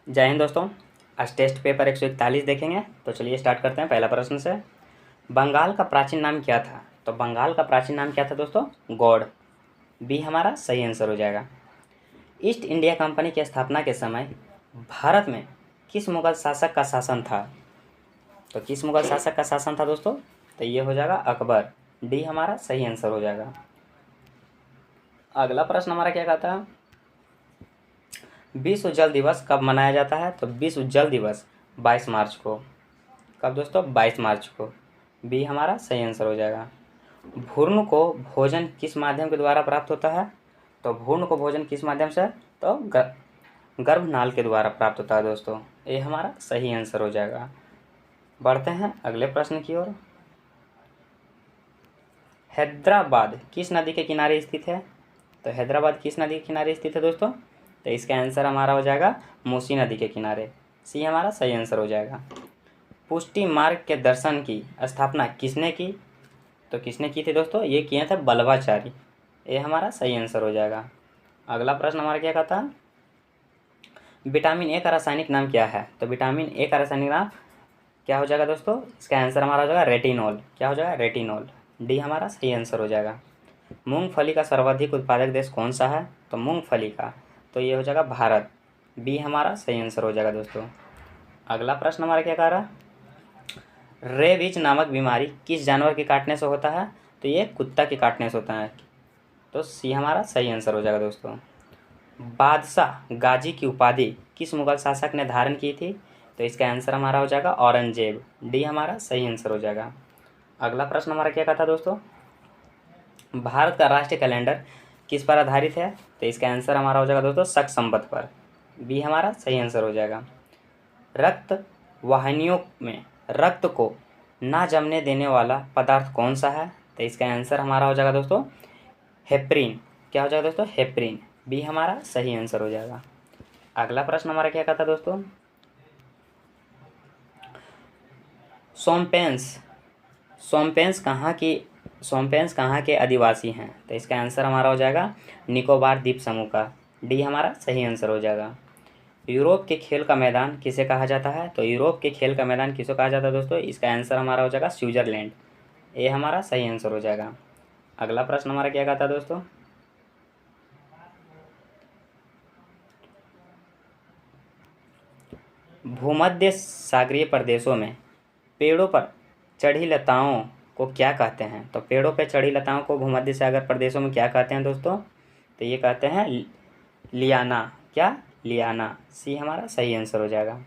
जय हिंद दोस्तों। आज टेस्ट पेपर 141 देखेंगे। तो चलिए स्टार्ट करते हैं पहला प्रश्न से। बंगाल का प्राचीन नाम क्या था? तो बंगाल का प्राचीन नाम क्या था दोस्तों? गौड़। बी हमारा सही आंसर हो जाएगा। ईस्ट इंडिया कंपनी की स्थापना के समय भारत में किस मुगल शासक का शासन था? तो किस मुगल शासक का शासन था दोस्तों? तो ये हो जाएगा अकबर। डी हमारा सही आंसर हो जाएगा। अगला प्रश्न हमारा क्या कहता है, विश्व जल दिवस कब मनाया जाता है? तो विश्व जल दिवस 22 मार्च को। कब दोस्तों? 22 मार्च को। बी हमारा सही आंसर हो जाएगा। भ्रूण को भोजन किस माध्यम के द्वारा प्राप्त होता है? तो भ्रूण को भोजन किस माध्यम से? तो गर्भनाल के द्वारा प्राप्त होता है दोस्तों। ये हमारा सही आंसर हो जाएगा। बढ़ते हैं अगले प्रश्न की ओर। हैदराबाद किस नदी के किनारे स्थित है? तो हैदराबाद किस नदी के किनारे स्थित है दोस्तों? तो इसका आंसर हमारा हो जाएगा मूसी नदी के किनारे। सी हमारा सही आंसर हो जाएगा। पुष्टि मार्ग के दर्शन की स्थापना किसने की? तो किसने की थी दोस्तों? ये किए थे बल्लभाचारी। ये हमारा सही आंसर हो जाएगा। अगला प्रश्न हमारा क्या कहता है, विटामिन ए का रासायनिक नाम क्या है? तो विटामिन ए का रासायनिक नाम क्या हो जाएगा दोस्तों? इसका आंसर हमारा हो जाएगा रेटिनॉल। क्या हो जाएगा? रेटिनॉल। डी हमारा सही आंसर हो जाएगा। मूंगफली का सर्वाधिक उत्पादक देश कौन सा है? तो मूंगफली का तो ये हो जाएगा भारत। बी हमारा सही आंसर हो जाएगा दोस्तों। अगला प्रश्न हमारा क्या कह रहा है, रेबीज नामक बीमारी किस जानवर के काटने से होता है? तो ये कुत्ता के काटने से होता है। तो सी हमारा सही आंसर हो जाएगा दोस्तों। बादशाह गाजी की उपाधि किस मुगल शासक ने धारण की थी? तो इसका आंसर हमारा हो जाएगा औरंगजेब। डी हमारा सही आंसर हो जाएगा। अगला प्रश्न हमारा क्या कहता है दोस्तों, भारत का राष्ट्रीय कैलेंडर किस पर आधारित है? तो इसका आंसर हमारा हो जाएगा दोस्तों शक संवत पर। बी हमारा सही आंसर हो जाएगा। रक्त वाहिनियों में रक्त को ना जमने देने वाला पदार्थ कौन सा है? तो इसका आंसर हमारा हो जाएगा दोस्तों हेपरिन। क्या हो जाएगा दोस्तों? हेपरिन। बी हमारा सही आंसर हो जाएगा। अगला प्रश्न हमारा क्या कहता है दोस्तों, सोम्पेंस सोम्पेंस कहाँ के आदिवासी हैं? तो इसका आंसर हमारा हो जाएगा निकोबार द्वीप समूह का। डी हमारा सही आंसर हो जाएगा। यूरोप के खेल का मैदान किसे कहा जाता है? तो यूरोप के खेल का मैदान किसे कहा जाता है दोस्तों? इसका आंसर हमारा हो जाएगा स्विट्जरलैंड। ये हमारा सही आंसर हो जाएगा। अगला प्रश्न हमारा क्या कहता है दोस्तों, भूमध्य सागरीय प्रदेशों में पेड़ों पर चढ़ी लताओं को क्या कहते हैं? तो पेड़ों पर चढ़ी लताओं को भूमध्य सागर प्रदेशों में क्या कहते हैं दोस्तों? तो ये कहते हैं लियाना। क्या? लियाना। सी हमारा सही आंसर हो जाएगा।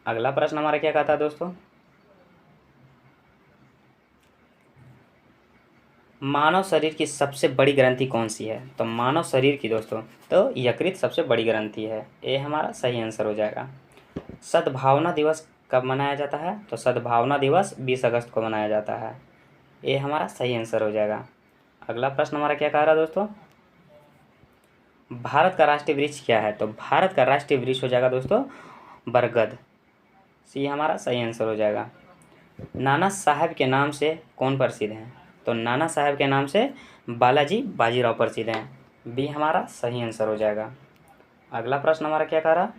अगला प्रश्न हमारा क्या कहता है दोस्तों, मानव शरीर की सबसे बड़ी ग्रंथि कौन सी है? तो मानव शरीर की दोस्तों तो यकृत सबसे बड़ी ग्रंथि है। ये हमारा सही आंसर हो जाएगा। सद्भावना दिवस कब मनाया जाता है? तो सद्भावना दिवस 20 अगस्त को मनाया जाता है। ये हमारा सही आंसर हो जाएगा। अगला प्रश्न हमारा क्या कह रहा है दोस्तों, भारत का राष्ट्रीय वृक्ष क्या है? तो भारत का राष्ट्रीय वृक्ष हो जाएगा दोस्तों बरगद। सी हमारा सही आंसर हो जाएगा। नाना साहब के नाम से कौन प्रसिद्ध है? तो नाना साहब के नाम से बालाजी बाजीराव प्रसिद्ध हैं। बी हमारा सही आंसर हो जाएगा। अगला प्रश्न हमारा क्या कह रहा,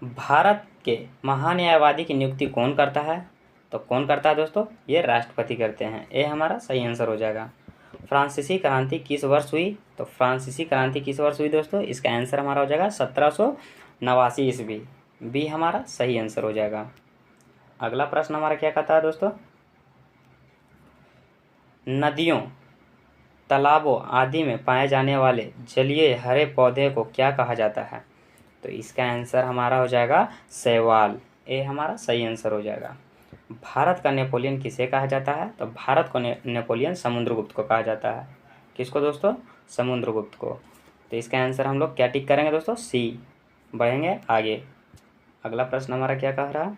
भारत के महान्यायवादी की नियुक्ति कौन करता है? तो कौन करता है दोस्तों? ये राष्ट्रपति करते हैं। ये हमारा सही आंसर हो जाएगा। फ्रांसीसी क्रांति किस वर्ष हुई? तो फ्रांसीसी क्रांति किस वर्ष हुई दोस्तों? इसका आंसर हमारा हो जाएगा 1789 ईस्वी। बी हमारा सही आंसर हो जाएगा। अगला प्रश्न हमारा क्या कहता है दोस्तों, नदियों तालाबों आदि में पाए जाने वाले जलीय हरे पौधे को क्या कहा जाता है? तो इसका आंसर हमारा हो जाएगा शैवाल। ये हमारा सही आंसर हो जाएगा। भारत का नेपोलियन किसे कहा जाता है? तो भारत को नेपोलियन समुद्रगुप्त को कहा जाता है। किसको दोस्तों? समुद्रगुप्त को। तो इसका आंसर हम लोग क्या टिक करेंगे दोस्तों? सी। बढ़ेंगे आगे। अगला प्रश्न हमारा क्या कह रहा है,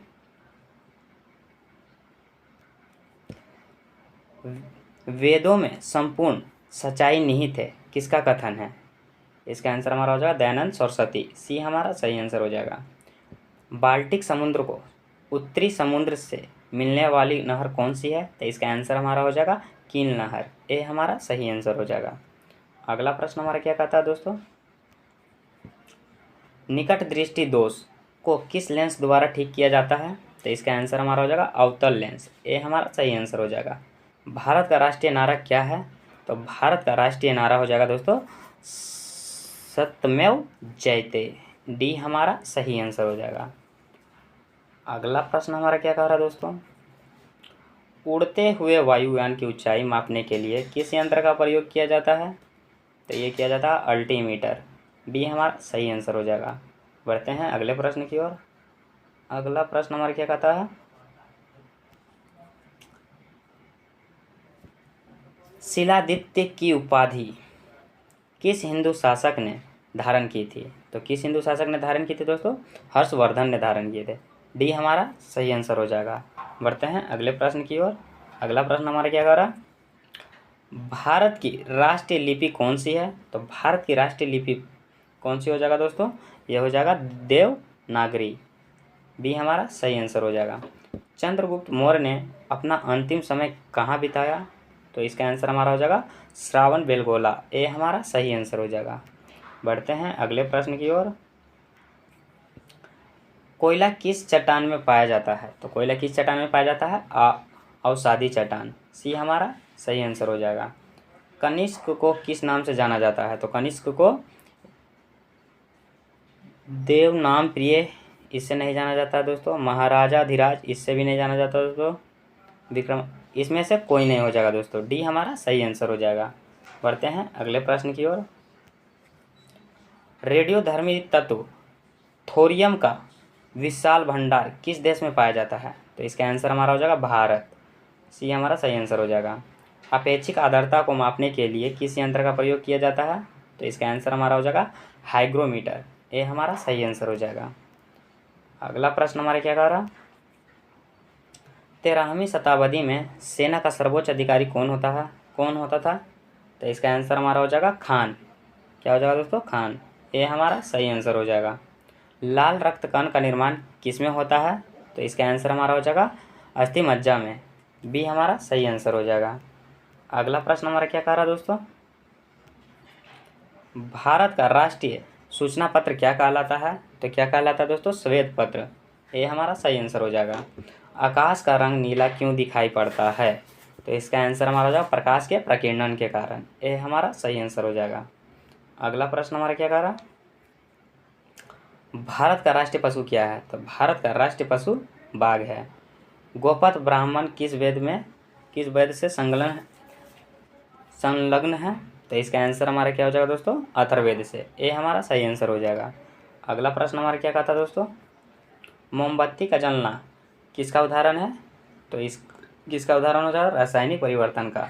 वेदों में संपूर्ण सच्चाई निहित है किसका कथन है? इसका आंसर हमारा हो जाएगा दयानंद सरस्वती। सी हमारा सही आंसर हो जाएगा। बाल्टिक समुद्र को उत्तरी समुद्र से मिलने वाली नहर कौन सी है? तो इसका आंसर हमारा हो जाएगा कील नहर। ये हमारा सही आंसर हो जाएगा। अगला प्रश्न हमारा क्या कहता है दोस्तों, निकट दृष्टि दोष को किस लेंस द्वारा ठीक किया जाता है? तो इसका आंसर हमारा हो जाएगा अवतल लेंस। ये हमारा सही आंसर हो जाएगा। भारत का राष्ट्रीय नारा क्या है? तो भारत का राष्ट्रीय नारा हो जाएगा दोस्तों सत्यमेव जयते। डी हमारा सही आंसर हो जाएगा। अगला प्रश्न हमारा क्या कह रहा है दोस्तों? उड़ते हुए वायुयान की ऊंचाई मापने के लिए किस यंत्र का प्रयोग किया जाता है? तो ये किया जाता है अल्टीमीटर। डी हमारा सही आंसर हो जाएगा। बढ़ते हैं अगले प्रश्न की ओर। अगला प्रश्न हमारा क्या कहता है? शिलादित्य की उपाधि किस हिंदू शासक ने धारण की थी? तो किस हिंदू शासक ने धारण की थी दोस्तों? हर्षवर्धन ने धारण किए थे। डी हमारा सही आंसर हो जाएगा। बढ़ते हैं अगले प्रश्न की ओर। अगला प्रश्न हमारा क्या कह रहा? भारत की राष्ट्रीय लिपि कौन सी है? तो भारत की राष्ट्रीय लिपि कौन सी हो जाएगा दोस्तों? यह हो जाएगा देवनागरी। बी हमारा सही आंसर हो जाएगा। चंद्रगुप्त मौर्य ने अपना अंतिम समय कहाँ बिताया? तो इसका आंसर हमारा हो जाएगा श्रावण बेलगोला। ये हमारा सही आंसर हो जाएगा। बढ़ते हैं अगले प्रश्न की ओर। कोयला किस चट्टान में पाया जाता है? तो कोयला किस चट्टान में पाया जाता है? अवसादी चट्टान। सी हमारा सही आंसर हो जाएगा। कनिष्क को किस नाम से जाना जाता है? तो कनिष्क को देव नाम प्रिय इससे नहीं जाना जाता है दोस्तों। महाराजाधिराज इससे भी नहीं जाना जाता दोस्तों। विक्रम इसमें से कोई नहीं हो जाएगा दोस्तों। डी हमारा सही आंसर हो जाएगा। बढ़ते हैं अगले प्रश्न की ओर। रेडियोधर्मी तत्व थोरियम का विशाल भंडार किस देश में पाया जाता है? तो इसका आंसर हमारा हो जाएगा भारत। सी हमारा सही आंसर हो जाएगा। अपेक्षिक आर्द्रता को मापने के लिए किस यंत्र का प्रयोग किया जाता है? तो इसका आंसर हमारा हो जाएगा हाइग्रोमीटर। ये हमारा सही आंसर हो जाएगा। अगला प्रश्न हमारा क्या कह रहा? 13वीं शताब्दी में सेना का सर्वोच्च अधिकारी कौन होता था? तो इसका आंसर हमारा हो जाएगा खान। क्या हो जाएगा दोस्तों? खान। ये हमारा सही आंसर हो जाएगा। लाल रक्त कण का निर्माण किस में होता है? तो इसका आंसर हमारा हो जाएगा अस्थि मज्जा में। बी हमारा सही आंसर हो जाएगा। अगला प्रश्न हमारा क्या कह रहा है दोस्तों? भारत का राष्ट्रीय सूचना पत्र क्या कहलाता है? तो क्या कहलाता है दोस्तों? श्वेत पत्र। ये हमारा सही आंसर हो जाएगा। आकाश का रंग नीला क्यों दिखाई पड़ता है? तो इसका आंसर हमारा हो जाएगा प्रकाश के प्रकीर्णन के कारण। ये हमारा सही आंसर हो जाएगा। अगला प्रश्न हमारा क्या कह रहा? भारत का राष्ट्रीय पशु क्या है? तो भारत का राष्ट्रीय पशु बाघ है। गोपथ ब्राह्मण किस वेद से संलग्न है? तो इसका आंसर हमारा क्या हो जाएगा दोस्तों? अथर्ववेद से। ये हमारा सही आंसर हो जाएगा। अगला प्रश्न हमारा क्या कहता है दोस्तों? मोमबत्ती का जलना किसका उदाहरण है? तो किसका उदाहरण हो जाएगा? रासायनिक परिवर्तन का।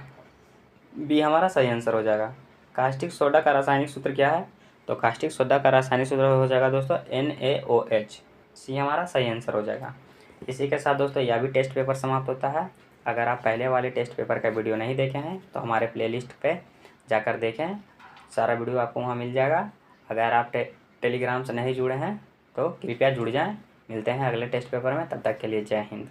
बी हमारा सही आंसर हो जाएगा। कास्टिक सोडा का रासायनिक सूत्र क्या है? तो कास्टिक सोडा का रासायनिक सूत्र हो जाएगा दोस्तों NaOH। सी हमारा सही आंसर हो जाएगा। इसी के साथ दोस्तों यह भी टेस्ट पेपर समाप्त होता है। अगर आप पहले वाले टेस्ट पेपर का वीडियो नहीं देखे हैं तो हमारे प्लेलिस्ट पे जाकर देखें। सारा वीडियो आपको वहाँ मिल जाएगा। अगर आप टेलीग्राम से नहीं जुड़े हैं तो कृपया जुड़ जाएं। मिलते हैं अगले टेस्ट पेपर में। तब तक के लिए जय हिंद।